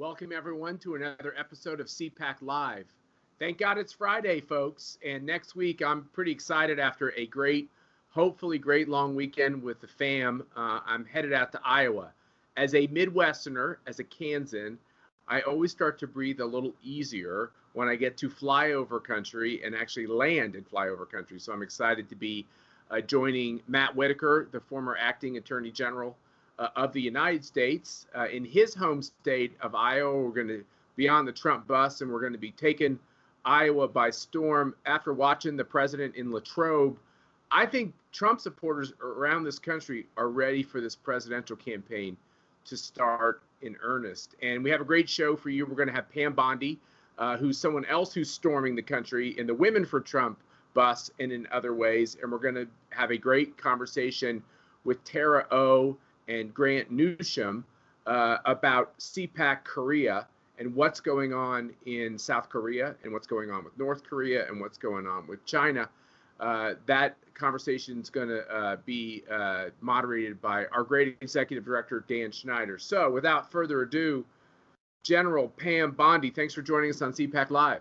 Welcome, everyone, to another episode of CPAC Live. Thank God it's Friday, folks. And next week, I'm pretty excited after a hopefully great long weekend with the fam. I'm headed out to Iowa. As a Midwesterner, as a Kansan, I always start to breathe a little easier when I get to flyover country and actually land in flyover country. So I'm excited to be joining Matt Whitaker, the former acting Attorney General of the United States, in his home state of Iowa. We're going to be on the Trump bus, and we're going to be taking Iowa by storm. After watching the president in Latrobe, I think Trump supporters around this country are ready for this presidential campaign to start in earnest. And we have a great show for you. We're going to have Pam Bondi, who's someone else who's storming the country in the Women for Trump bus and in other ways. And we're going to have a great conversation with Tara O and Grant Newsham about CPAC Korea and what's going on in South Korea and what's going on with North Korea and what's going on with China. That conversation is going to be moderated by our great executive director, Dan Schneider. So without further ado, General Pam Bondi, thanks for joining us on CPAC Live.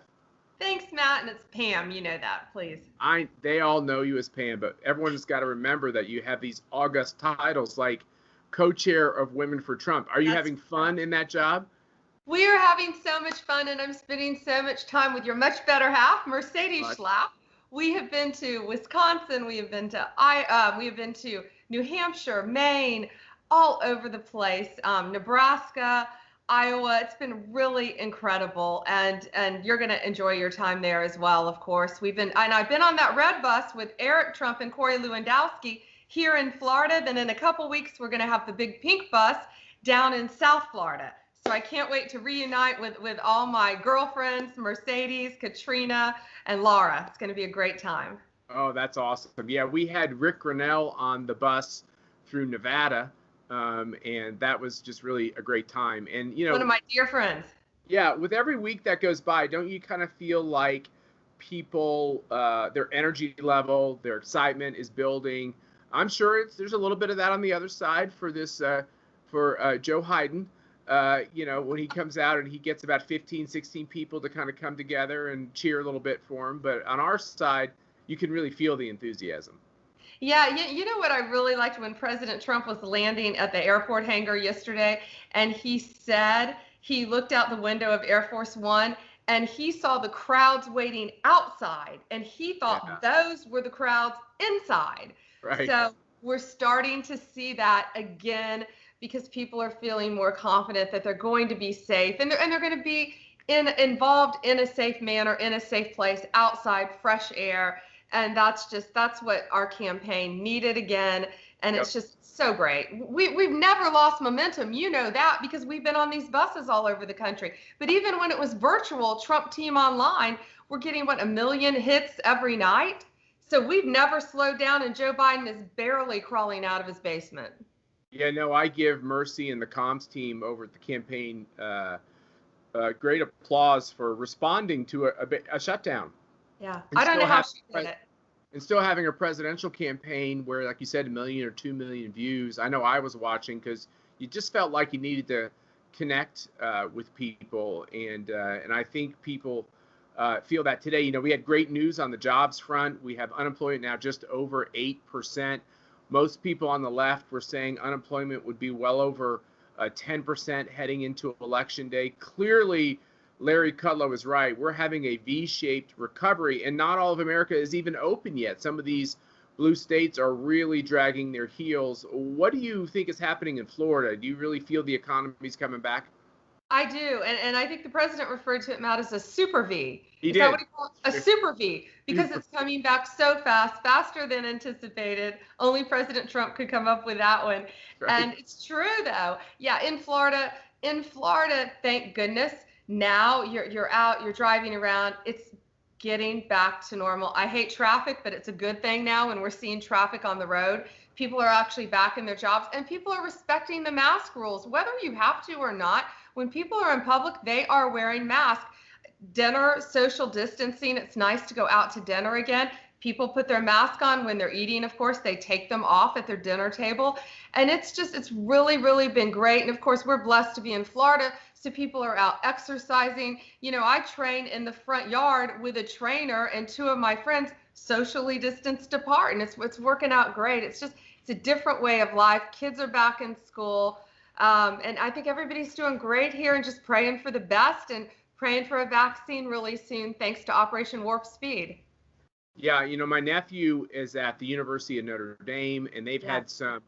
Thanks, Matt, and it's Pam. You know that, please. They all know you as Pam, but everyone has got to remember that you have these august titles like co-chair of Women for Trump. Are you having fun in that job? We are having so much fun, and I'm spending so much time with your much better half, Mercedes Schlapp. We have been to Wisconsin. We have been to New Hampshire, Maine, all over the place. Nebraska, Iowa. It's been really incredible, and you're going to enjoy your time there as well. Of course, I've been on that red bus with Eric Trump and Corey Lewandowski here in Florida. Then in a couple weeks, we're going to have the big pink bus down in South Florida. So I can't wait to reunite with all my girlfriends, Mercedes, Katrina, and Laura. It's going to be a great time. Oh, that's awesome. Yeah, we had Rick Grinnell on the bus through Nevada, and that was just really a great time. And, you know, one of my dear friends. Yeah, with every week that goes by, don't you kind of feel like people, their energy level, their excitement is building? I'm sure there's a little bit of that on the other side for this, for Joe Biden. You know, when he comes out and he gets about 15, 16 people to kind of come together and cheer a little bit for him. But on our side, you can really feel the enthusiasm. Yeah, you know what I really liked when President Trump was landing at the airport hangar yesterday, and he said he looked out the window of Air Force One and he saw the crowds waiting outside, and he thought those were the crowds inside. Right. So we're starting to see that again, because people are feeling more confident that they're going to be safe, and they're going to be involved in a safe manner, in a safe place, outside, fresh air. And that's what our campaign needed again. And it's just so great. We've never lost momentum. You know that, because we've been on these buses all over the country. But even when it was virtual, Trump Team Online, we're getting, 1 million hits every night. So we've never slowed down, and Joe Biden is barely crawling out of his basement. Yeah, no, I give Mercy and the comms team over at the campaign great applause for responding to a shutdown. Yeah, I don't know how she did it. And still having a presidential campaign where, like you said, 1 million or 2 million views. I know I was watching because you just felt like you needed to connect with people, and I think people feel that today. You know, we had great news on the jobs front. We have unemployment now just over 8%. Most people on the left were saying unemployment would be well over 10% heading into Election Day. Clearly, Larry Kudlow is right. We're having a V-shaped recovery, and not all of America is even open yet. Some of these blue states are really dragging their heels. What do you think is happening in Florida? Do you really feel the economy's coming back? I do, and I think the president referred to it, Matt, as a super V. Is that what he called it? A super V, because it's coming back so fast, faster than anticipated. Only President Trump could come up with that one. Right. And it's true, though. Yeah, in Florida, thank goodness, now you're out, you're driving around. It's getting back to normal. I hate traffic, but it's a good thing now when we're seeing traffic on the road. People are actually back in their jobs, and people are respecting the mask rules, whether you have to or not. When people are in public, they are wearing masks. Dinner, social distancing, it's nice to go out to dinner again. People put their mask on when they're eating. Of course, they take them off at their dinner table. And it's really, really been great. And of course, we're blessed to be in Florida, so people are out exercising. You know, I train in the front yard with a trainer and two of my friends socially distanced apart. And it's working out great. It's a different way of life. Kids are back in school. And I think everybody's doing great here, and just praying for the best and praying for a vaccine really soon, thanks to Operation Warp Speed. Yeah, you know, my nephew is at the University of Notre Dame, and they've had some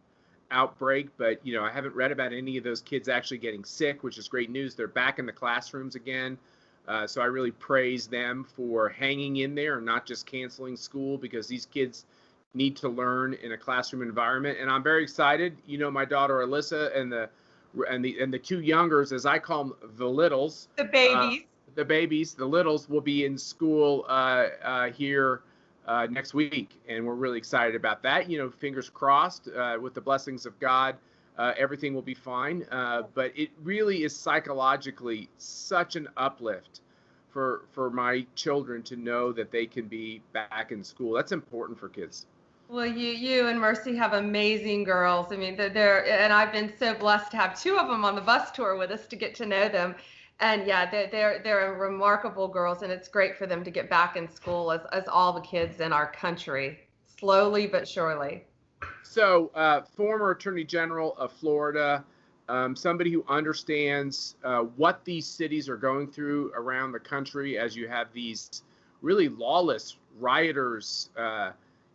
outbreak, but, you know, I haven't read about any of those kids actually getting sick, which is great news. They're back in the classrooms again. So I really praise them for hanging in there and not just canceling school, because these kids need to learn in a classroom environment. And I'm very excited. You know, my daughter Alyssa and the two youngers, as I call them, the littles. The babies. The littles will be in school here next week, and we're really excited about that. You know, fingers crossed, with the blessings of God, everything will be fine. But it really is psychologically such an uplift for my children to know that they can be back in school. That's important for kids. Well, you and Mercy have amazing girls. I mean, and I've been so blessed to have two of them on the bus tour with us to get to know them. And yeah, they're remarkable girls, and it's great for them to get back in school as all the kids in our country, slowly but surely. So, former Attorney General of Florida, somebody who understands what these cities are going through around the country, as you have these really lawless rioters,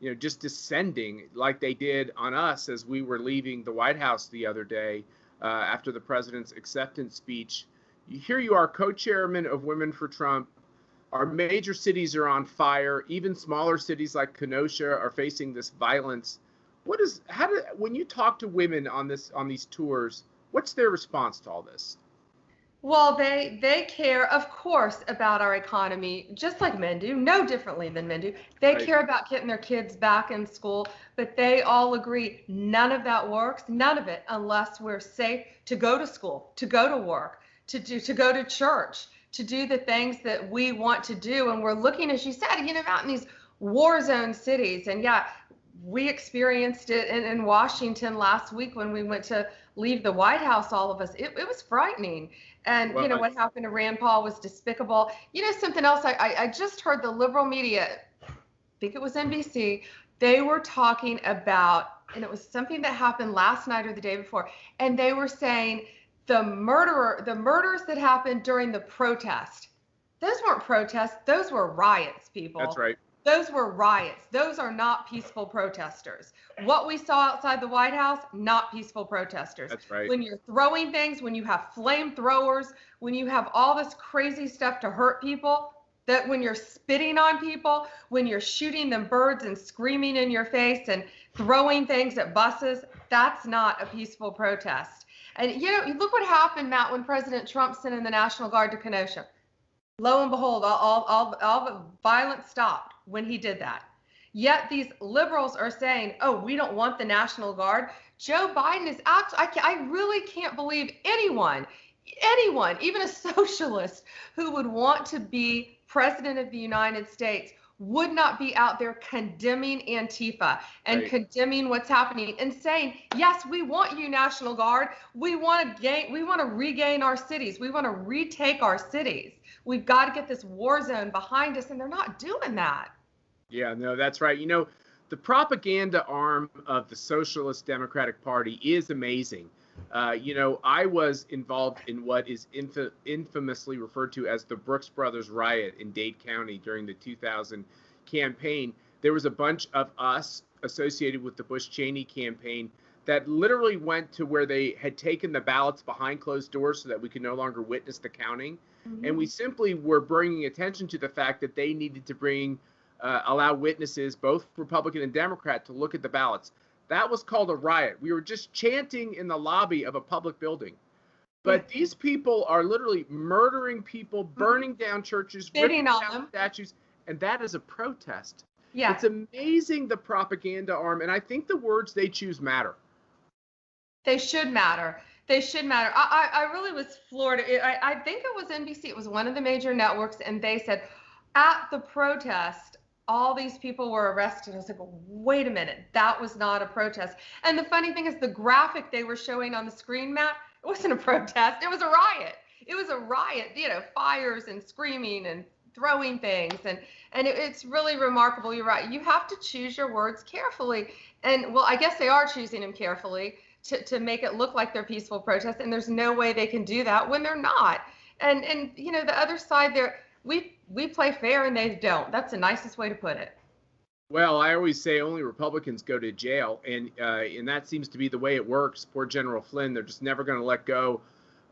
you know, just descending like they did on us as we were leaving the White House the other day after the president's acceptance speech. Here you are, co-chairman of Women for Trump. Our major cities are on fire. Even smaller cities like Kenosha are facing this violence. When you talk to women on these tours, what's their response to all this? Well, they care, of course, about our economy, just like men do, no differently than men do. They care about getting their kids back in school, but they all agree none of that works, none of it, unless we're safe to go to school, to go to work, to go to church, to do the things that we want to do. And we're looking, as you said, you know, out in these war zone cities. And yeah, we experienced it in Washington last week when we went to leave the White House, all of us. It was frightening. And, well, you know, what happened to Rand Paul was despicable. You know, something else, I just heard the liberal media, I think it was NBC, they were talking about, and it was something that happened last night or the day before, and they were saying the murders that happened during the protest, those weren't protests, those were riots, people. That's right. Those were riots. Those are not peaceful protesters. What we saw outside the White House, not peaceful protesters. That's right. When you're throwing things, when you have flamethrowers, when you have all this crazy stuff to hurt people, that when you're spitting on people, when you're shooting them birds and screaming in your face and throwing things at buses, that's not a peaceful protest. And, you know, look what happened, Matt, when President Trump sent in the National Guard to Kenosha. Lo and behold, all the violence stopped when he did that. Yet these liberals are saying, oh, we don't want the National Guard. Joe Biden is I really can't believe anyone, even a socialist who would want to be president of the United States would not be out there condemning Antifa and condemning what's happening and saying, yes, we want you, National Guard. We want to regain our cities. We want to retake our cities. We've got to get this war zone behind us, and they're not doing that. Yeah, no, that's right. You know, the propaganda arm of the Socialist Democratic Party is amazing. You know, I was involved in what is infamously referred to as the Brooks Brothers riot in Dade County during the 2000 campaign. There was a bunch of us associated with the Bush-Cheney campaign that literally went to where they had taken the ballots behind closed doors so that we could no longer witness the counting. Mm-hmm. And we simply were bringing attention to the fact that they needed to allow witnesses, both Republican and Democrat, to look at the ballots. That was called a riot. We were just chanting in the lobby of a public building. But these people are literally murdering people, burning down churches, ripping down statues, and that is a protest. Yeah. It's amazing, the propaganda arm, and I think the words they choose matter. They should matter. They should matter. I really was floored. I think it was NBC. It was one of the major networks, and they said, at the protest, all these people were arrested. I was like, wait a minute, that was not a protest. And the funny thing is, the graphic they were showing on the screen, Matt, it wasn't a protest. It was a riot. It was a riot, fires and screaming and throwing things. And it's really remarkable. You're right. You have to choose your words carefully. And well, I guess they are choosing them carefully to make it look like they're peaceful protests. And there's no way they can do that when they're not. And the other side there, we play fair and they don't. That's the nicest way to put it. Well, I always say only Republicans go to jail, and that seems to be the way it works. Poor General Flynn, they're just never going to let go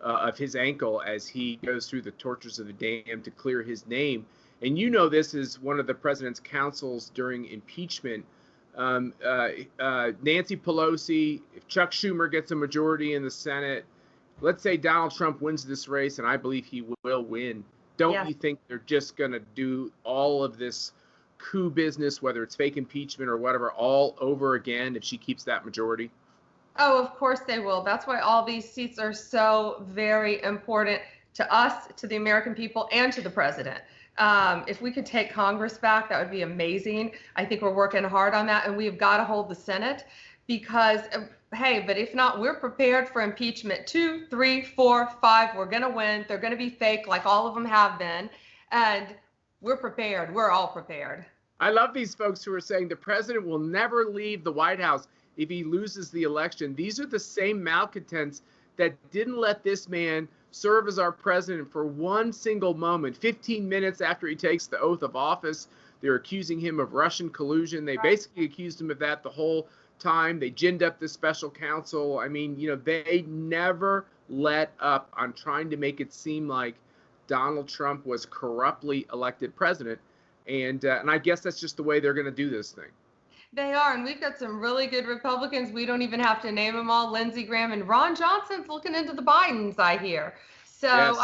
of his ankle as he goes through the tortures of the damned to clear his name. And this is one of the president's counsels during impeachment. Nancy Pelosi, if Chuck Schumer gets a majority in the Senate, let's say Donald Trump wins this race, and I believe he will win. Don't you think they're just going to do all of this coup business, whether it's fake impeachment or whatever, all over again if she keeps that majority? Oh, of course they will. That's why all these seats are so very important to us, to the American people, and to the president. If we could take Congress back, that would be amazing. I think we're working hard on that, and we've got to hold the Senate because, hey, but if not, we're prepared for impeachment 2, 3, 4, 5. We're going to win. They're going to be fake like all of them have been. And we're prepared. We're all prepared. I love these folks who are saying the president will never leave the White House if he loses the election. These are the same malcontents that didn't let this man serve as our president for one single moment. 15 minutes after he takes the oath of office, they're accusing him of Russian collusion. They basically accused him of that the whole time. They ginned up the special counsel. I mean, they never let up on trying to make it seem like Donald Trump was corruptly elected president. And I guess that's just the way they're going to do this thing. They are, and we've got some really good Republicans. We don't even have to name them all. Lindsey Graham and Ron Johnson's looking into the Bidens, I hear. So yes.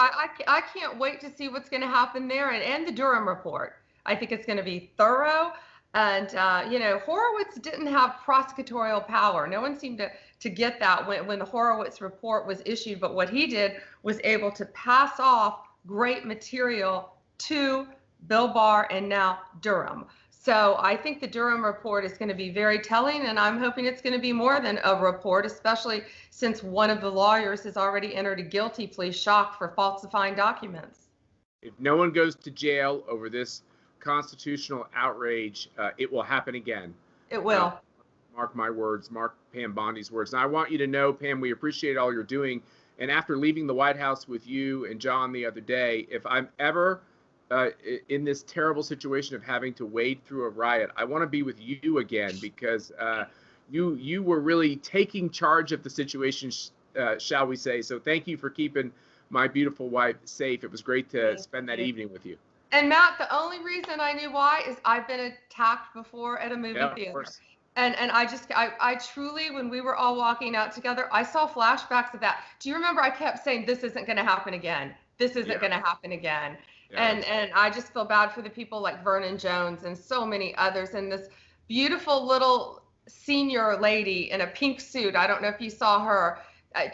I can't wait to see what's going to happen there, and the Durham report. I think it's going to be thorough. And, Horowitz didn't have prosecutorial power. No one seemed to get that when the Horowitz report was issued. But what he did was able to pass off great material to Bill Barr and now Durham. So I think the Durham report is going to be very telling, and I'm hoping it's going to be more than a report, especially since one of the lawyers has already entered a guilty plea, shocked for falsifying documents. If no one goes to jail over this constitutional outrage, it will happen again. It will. Mark my words, mark Pam Bondi's words. Now, I want you to know, Pam, we appreciate all you're doing. And after leaving the White House with you and John the other day, if I'm ever in this terrible situation of having to wade through a riot, I want to be with you again because you were really taking charge of the situation, shall we say. So thank you for keeping my beautiful wife safe. It was great to spend that evening with you. And Matt, the only reason I knew why is I've been attacked before at a movie theater. Of course. And I truly, when we were all walking out together, I saw flashbacks of that. Do you remember I kept saying, this isn't going to happen again. This isn't going to happen again. Yeah. And I just feel bad for the people like Vernon Jones and so many others. And this beautiful little senior lady in a pink suit, I don't know if you saw her,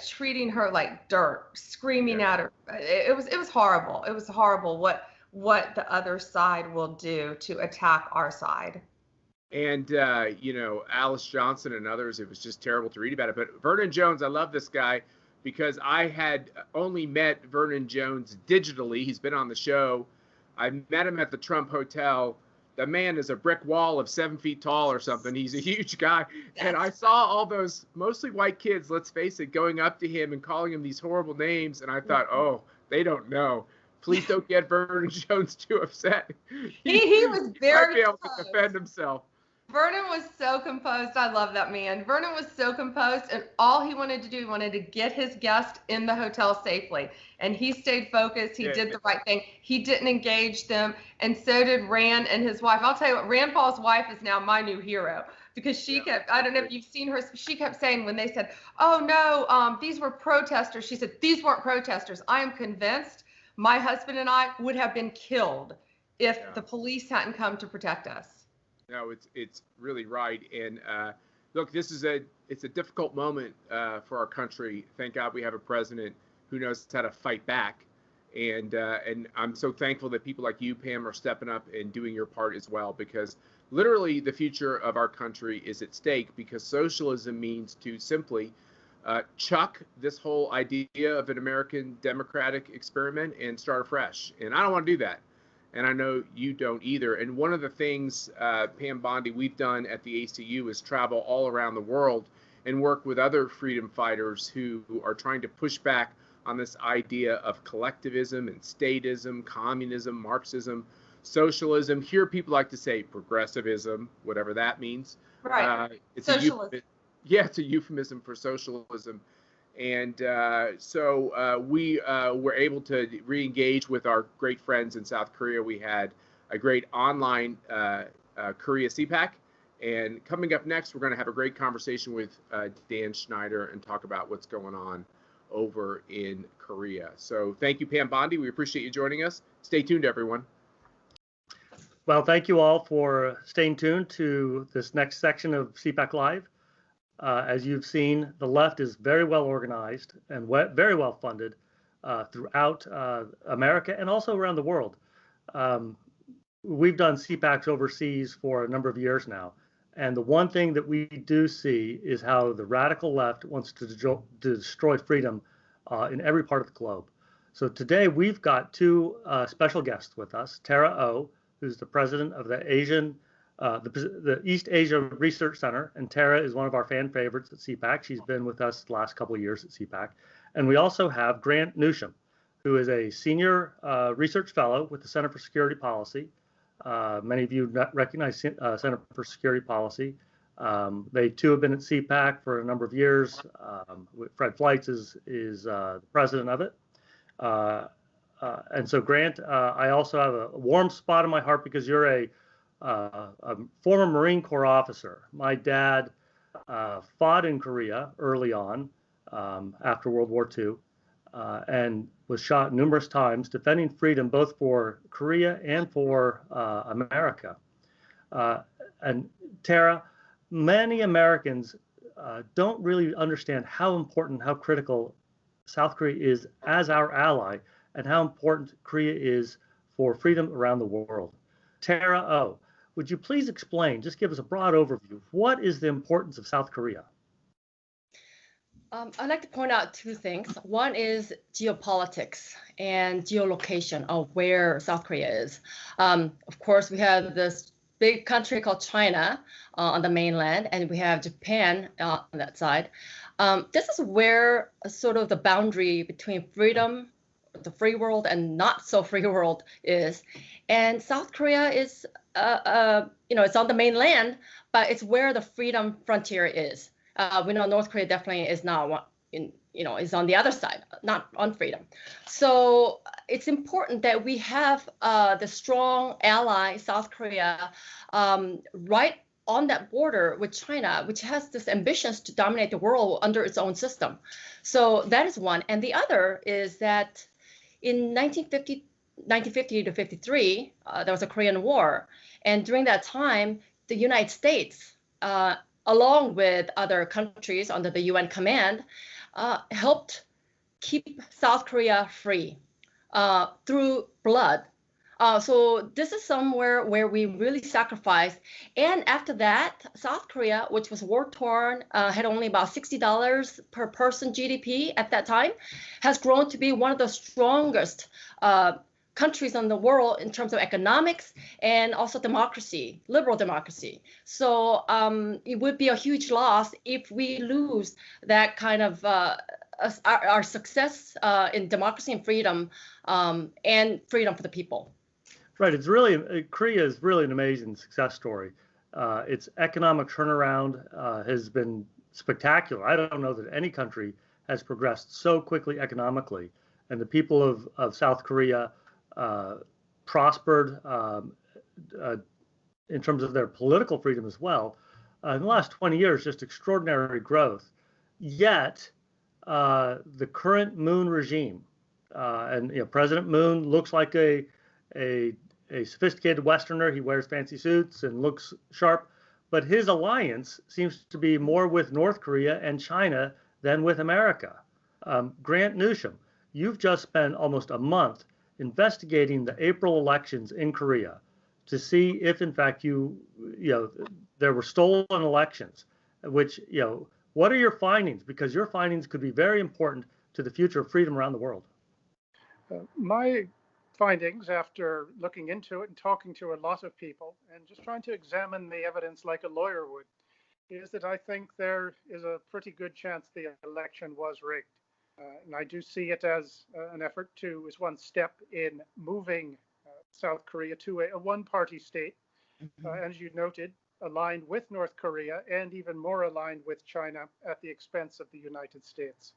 treating her like dirt, screaming at her. It was horrible. It was horrible what the other side will do to attack our side. And, Alice Johnson and others, it was just terrible to read about it. But Vernon Jones, I love this guy because I had only met Vernon Jones digitally. He's been on the show. I met him at the Trump Hotel. The man is a brick wall of 7 feet tall or something. He's a huge guy. Yes. And I saw all those mostly white kids, let's face it, going up to him and calling him these horrible names. And I thought, oh, they don't know. Please don't get Vernon Jones too upset. He was very might be able to defend himself. Vernon was so composed. I love that man. Vernon was so composed, and all he wanted to do, he wanted to get his guest in the hotel safely. And he stayed focused. He did the right thing. He didn't engage them, and so did Rand and his wife. I'll tell you what, Rand Paul's wife is now my new hero because she kept, I don't know if you've seen her, she kept saying when they said, oh, no, these were protesters. She said, these weren't protesters. I am convinced my husband and I would have been killed if the police hadn't come to protect us. No, it's really right. And look, it's a difficult moment for our country. Thank God we have a president who knows how to fight back. And I'm so thankful that people like you, Pam, are stepping up and doing your part as well, because literally the future of our country is at stake, because socialism means to simply chuck this whole idea of an American democratic experiment and start afresh. And I don't want to do that. And I know you don't either. And one of the things, Pam Bondi, we've done at the ACU is travel all around the world and work with other freedom fighters who are trying to push back on this idea of collectivism and statism, communism, Marxism, socialism. Here people like to say progressivism, whatever that means. Right. It's Socialism. it's a euphemism for socialism. And so we were able to re-engage with our great friends in South Korea. We had a great online Korea CPAC. And coming up next, we're going to have a great conversation with Dan Schneider and talk about what's going on over in Korea. So thank you, Pam Bondi. We appreciate you joining us. Stay tuned, everyone. Well, thank you all for staying tuned to this next section of CPAC Live. As you've seen, the left is very well organized and very well funded throughout America and also around the world. We've done CPACs overseas for a number of years now. And the one thing that we do see is how the radical left wants to destroy freedom in every part of the globe. So today we've got two special guests with us, Tara O, who's the president of the East Asia Research Center. And Tara is one of our fan favorites at CPAC. She's been with us the last couple of years at CPAC. And we also have Grant Newsham, who is a senior research fellow with the Center for Security Policy. Many of you recognize Center for Security Policy. They too have been at CPAC for a number of years. Fred Fleitz is the president of it. And so Grant, I also have a warm spot in my heart because you're a former Marine Corps officer. My dad fought in Korea early on after World War II. And was shot numerous times defending freedom both for Korea and for America. And Tara, many Americans don't really understand how important, how critical South Korea is as our ally and how important Korea is for freedom around the world. Tara O, would you please explain, just give us a broad overview, what is the importance of South Korea? I'd like to point out two things. One is geopolitics and geolocation of where South Korea is. Of course, we have this big country called China on the mainland, and we have Japan on that side. This is where sort of the boundary between freedom, the free world, and not so free world is. And South Korea is, it's on the mainland, but it's where the freedom frontier is. We know North Korea definitely is not is on the other side, not on freedom. So it's important that we have the strong ally, South Korea, right on that border with China, which has this ambitions to dominate the world under its own system. So that is one. And the other is that in 1950 to 53, there was a Korean War. And during that time, the United States, along with other countries under the UN command, helped keep South Korea free through blood. So this is somewhere where we really sacrificed. And after that, South Korea, which was war-torn, had only about $60 per person GDP at that time, has grown to be one of the strongest countries in the world in terms of economics and also democracy, liberal democracy. So it would be a huge loss if we lose that kind of our success in democracy and freedom for the people. Right. Korea is really an amazing success story. Its economic turnaround has been spectacular. I don't know that any country has progressed so quickly economically. And the people of South Korea prospered in terms of their political freedom as well. In the last 20 years, just extraordinary growth. Yet, the current Moon regime, and President Moon looks like a sophisticated Westerner. He wears fancy suits and looks sharp, but his alliance seems to be more with North Korea and China than with America. Grant Newsham, you've just spent almost a month investigating the April elections in Korea to see if, in fact, there were stolen elections. Which, what are your findings? Because your findings could be very important to the future of freedom around the world. My findings, after looking into it and talking to a lot of people and just trying to examine the evidence like a lawyer would, is that I think there is a pretty good chance the election was rigged. And I do see it as an effort as one step in moving South Korea to a one-party state, as you noted, aligned with North Korea and even more aligned with China at the expense of the United States.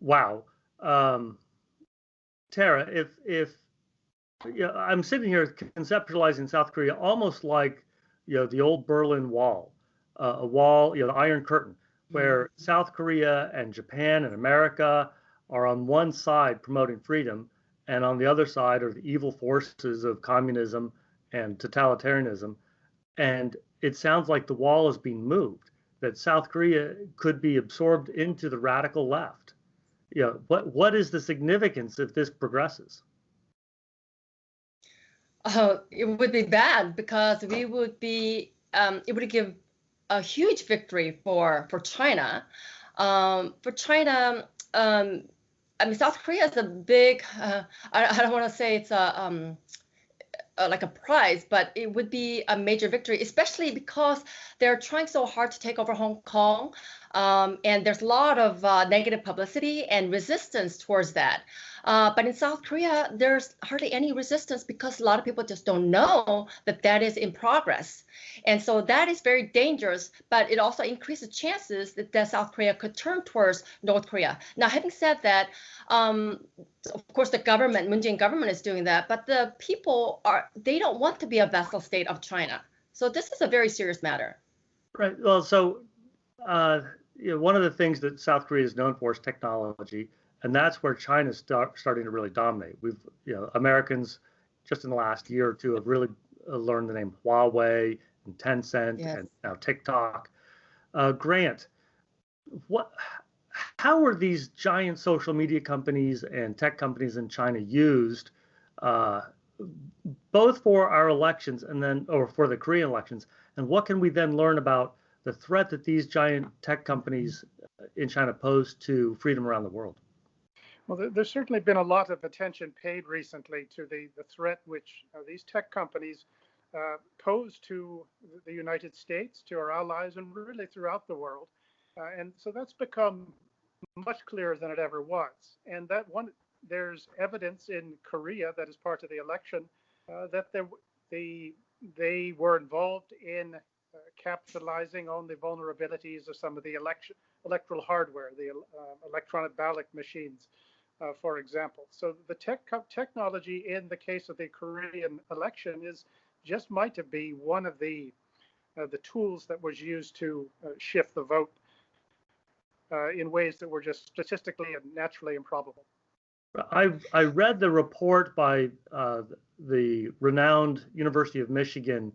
Wow. Tara, if I'm sitting here conceptualizing South Korea almost like the old Berlin Wall, a wall, the Iron Curtain, where South Korea and Japan and America are on one side promoting freedom, and on the other side are the evil forces of communism and totalitarianism. And it sounds like the wall is being moved, that South Korea could be absorbed into the radical left. What is the significance if this progresses? It would be bad because it would give a huge victory for China. For China, South Korea is a big, I don't want to say it's like a prize, but it would be a major victory, especially because they're trying so hard to take over Hong Kong. And there's a lot of negative publicity and resistance towards that. But in South Korea, there's hardly any resistance because a lot of people just don't know that is in progress. And so that is very dangerous, but it also increases chances that South Korea could turn towards North Korea. Now, having said that, of course, the government, Moon Jae-in government is doing that, but the people they don't want to be a vassal state of China. So this is a very serious matter. Right. Well, so one of the things that South Korea is known for is technology, and that's where China's starting to really dominate. Americans just in the last year or two have really learned the name Huawei and Tencent, yes, and now TikTok. Grant, how are these giant social media companies and tech companies in China used, both for our elections or for the Korean elections, and what can we then learn about the threat that these giant tech companies in China pose to freedom around the world? Well, there's certainly been a lot of attention paid recently to the threat which these tech companies pose to the United States, to our allies, and really throughout the world. And so that's become much clearer than it ever was. And there's evidence in Korea that is part of the election that they were involved in capitalizing on the vulnerabilities of some of the electoral hardware, the electronic ballot machines, for example. So the technology in the case of the Korean election might be one of the tools that was used to shift the vote in ways that were just statistically and naturally improbable. I read the report by the renowned University of Michigan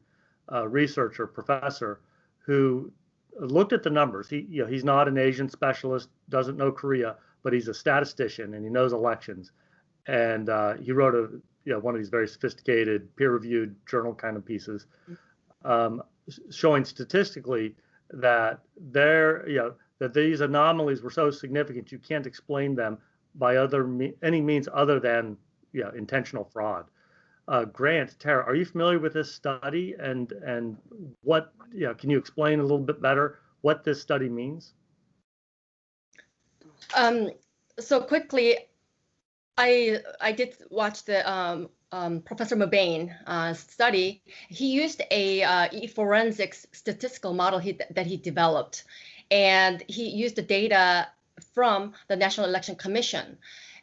professor who looked at the numbers. He's not an Asian specialist, doesn't know Korea, but he's a statistician and he knows elections. And he wrote one of these very sophisticated, peer-reviewed journal kind of pieces, showing statistically that that these anomalies were so significant you can't explain them by any means other than intentional fraud. Grant, Tara, are you familiar with this study, and what can you explain a little bit better what this study means? So quickly, I did watch the Professor Mabane study. He used a forensics statistical model that he developed, and he used the data from the National Election Commission.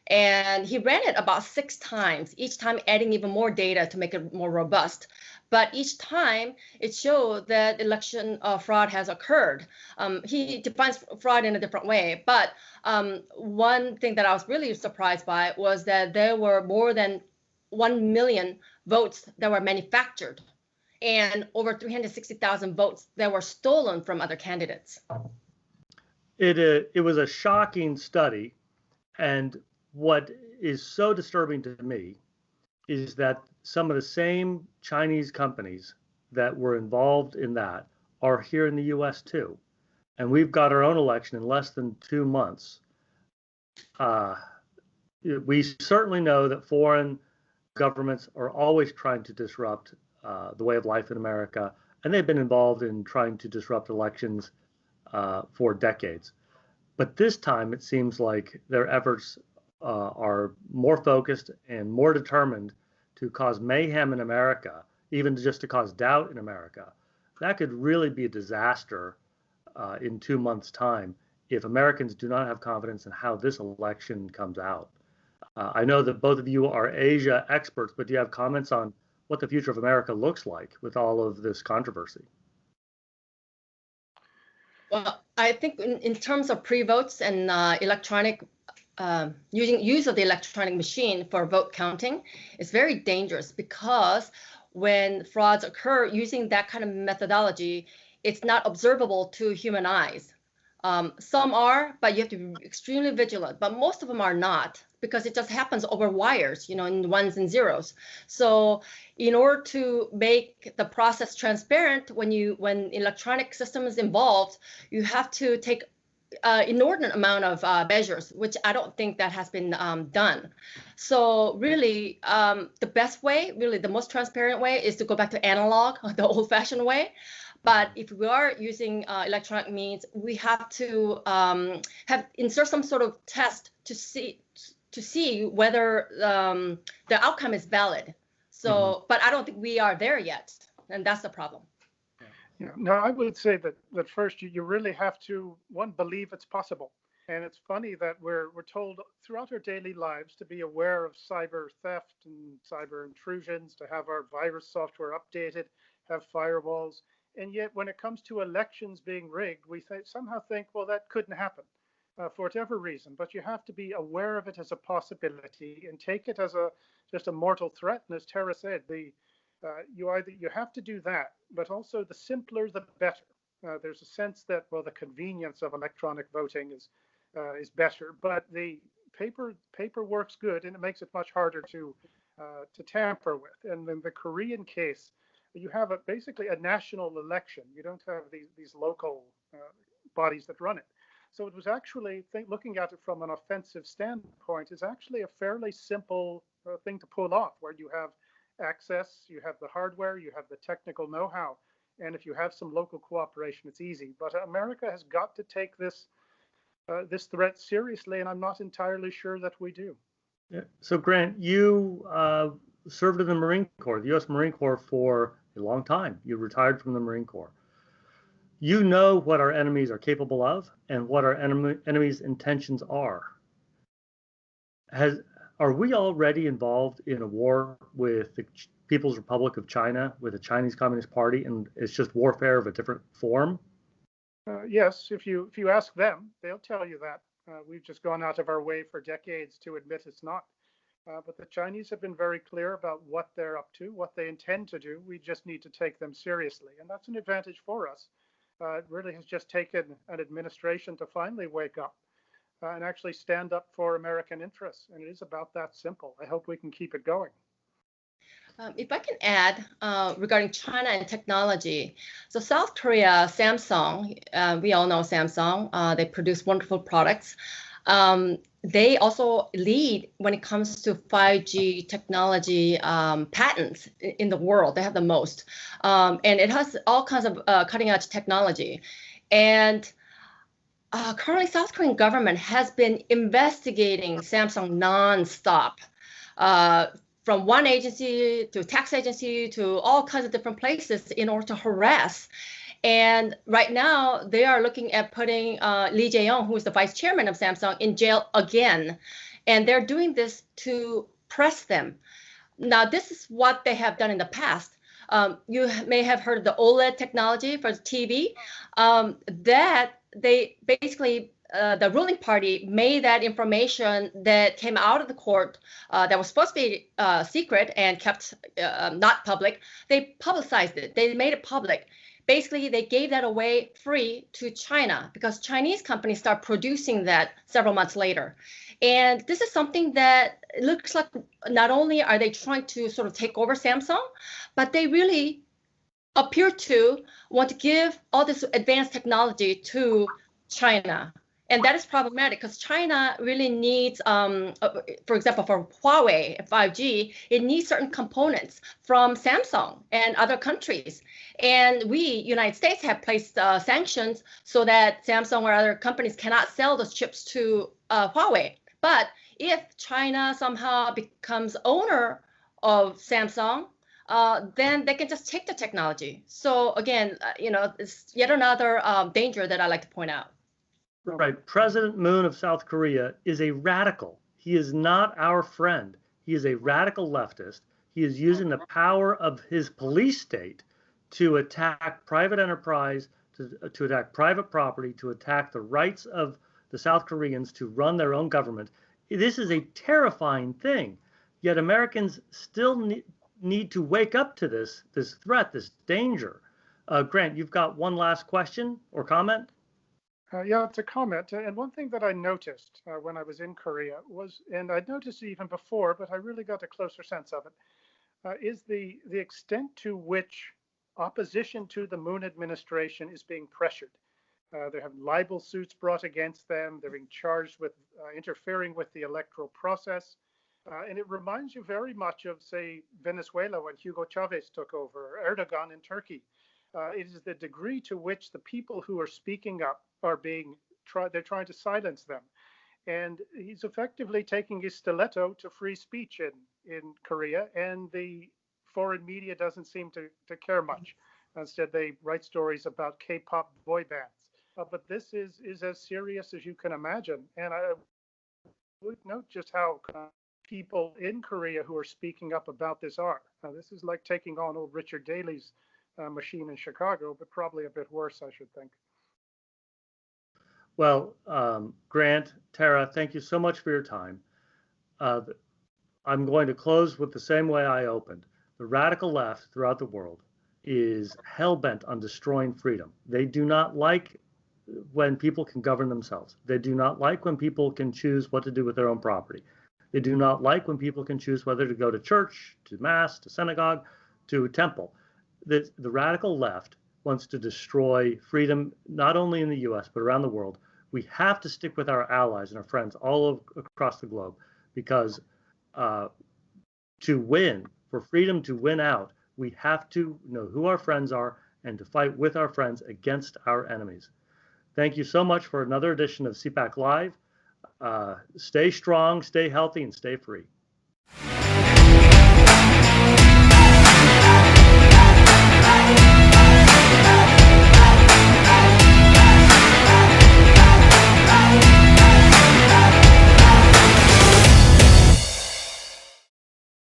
And he ran it about 6 times, each time adding even more data to make it more robust. But each time it showed that election fraud has occurred. He defines fraud in a different way. But one thing that I was really surprised by was that there were more than 1 million votes that were manufactured and over 360,000 votes that were stolen from other candidates. It was a shocking study. And what is so disturbing to me is that some of the same Chinese companies that were involved in that are here in the US too. And we've got our own election in less than 2 months. We certainly know that foreign governments are always trying to disrupt the way of life in America, and they've been involved in trying to disrupt elections for decades. But this time, it seems like their efforts are more focused and more determined to cause mayhem in America, even just to cause doubt in America. That could really be a disaster in 2 months' time if Americans do not have confidence in how this election comes out. I know that both of you are Asia experts, but do you have comments on what the future of America looks like with all of this controversy? Well, I think in terms of pre-votes and electronic use of the electronic machine for vote counting is very dangerous, because when frauds occur using that kind of methodology, it's not observable to human eyes. Some are, but you have to be extremely vigilant. But most of them are not, because it just happens over wires, in ones and zeros. So in order to make the process transparent, when electronic system is involved, you have to take inordinate amount of measures, which I don't think that has been done. So really, the best way, really the most transparent way, is to go back to analog, the old-fashioned way. But if we are using electronic means, we have to insert some sort of test to see whether the outcome is valid. So, But I don't think we are there yet, and that's the problem. Yeah. No, I would say that first you really have to, one, believe it's possible. And it's funny that we're told throughout our daily lives to be aware of cyber theft and cyber intrusions, to have our virus software updated, have firewalls. And yet when it comes to elections being rigged, we somehow think, well, that couldn't happen for whatever reason. But you have to be aware of it as a possibility and take it as just a mortal threat. And as Tara said, you have to do that, but also the simpler the better. There's a sense that, well, the convenience of electronic voting is better, but the paper works good, and it makes it much harder to tamper with. And in the Korean case, you have basically a national election. You don't have these local bodies that run it. So it was actually, looking at it from an offensive standpoint, is actually a fairly simple thing to pull off, where you have access, you have the hardware, you have the technical know-how, and if you have some local cooperation, it's easy. But America has got to take this threat seriously, and I'm not entirely sure that we do. Yeah. So Grant, you served in the Marine Corps, the U.S. Marine Corps, for a long time. You retired from the Marine Corps. You know what our enemies are capable of and what our enemies' intentions are. Are we already involved in a war with the People's Republic of China, with the Chinese Communist Party, and it's just warfare of a different form? Yes, if you ask them, they'll tell you that. We've just gone out of our way for decades to admit it's not. But the Chinese have been very clear about what they're up to, what they intend to do. We just need to take them seriously, and that's an advantage for us. It really has just taken an administration to finally wake up and actually stand up for American interests. And it is about that simple. I hope we can keep it going. If I can add regarding China and technology. So South Korea, Samsung, we all know Samsung. They produce wonderful products. They also lead when it comes to 5G technology patents in the world. They have the most. And it has all kinds of cutting edge technology. And currently, South Korean government has been investigating Samsung nonstop, from one agency to tax agency to all kinds of different places in order to harass. And right now, they are looking at putting Lee Jae-yong, who is the vice chairman of Samsung, in jail again. And they're doing this to press them. Now, this is what they have done in the past. You may have heard of the OLED technology for TV, that they basically, the ruling party made that information that came out of the court that was supposed to be secret and kept not public. They publicized it. They made it public. Basically, they gave that away free to China because Chinese companies start producing that several months later. And this is something that looks like not only are they trying to sort of take over Samsung, but they really appear to want to give all this advanced technology to China. And that is problematic because China really needs, for example, for Huawei 5G, it needs certain components from Samsung and other countries. And we, United States, have placed sanctions so that Samsung or other companies cannot sell those chips to Huawei. But if China somehow becomes owner of Samsung, then they can just take the technology. So again, it's yet another danger that I like to point out. Right. President Moon of South Korea is a radical. He is not our friend. He is a radical leftist. He is using the power of his police state to attack private enterprise, to attack private property, to attack the rights of the South Koreans to run their own government. This is a terrifying thing. Yet Americans still need to wake up to this threat, this danger. Grant, you've got one last question or comment? Yeah, it's a comment. And one thing that I noticed when I was in Korea was, and I'd noticed it even before, but I really got a closer sense of it, is the extent to which opposition to the Moon administration is being pressured. They have libel suits brought against them. They're being charged with interfering with the electoral process. And it reminds you very much of, say, Venezuela when Hugo Chavez took over, or Erdogan in Turkey. It is the degree to which the people who are speaking up are they're trying to silence them. And he's effectively taking his stiletto to free speech in Korea, and the foreign media doesn't seem to care much. Instead, they write stories about K-pop boy bands. But this is as serious as you can imagine. And I would note just how people in Korea who are speaking up about this are. This is like taking on old Richard Daley's machine in Chicago, but probably a bit worse, I should think. Well, Grant, Tara, thank you so much for your time. I'm going to close with the same way I opened. The radical left throughout the world is hell-bent on destroying freedom. They do not like when people can govern themselves. They do not like when people can choose what to do with their own property. They do not like when people can choose whether to go to church, to mass, to synagogue, to a temple. The radical left wants to destroy freedom, not only in the US, but around the world. We have to stick with our allies and our friends all across the globe, because to win, for freedom to win out, we have to know who our friends are and to fight with our friends against our enemies. Thank you so much for another edition of CPAC Live. Stay strong, stay healthy, and stay free.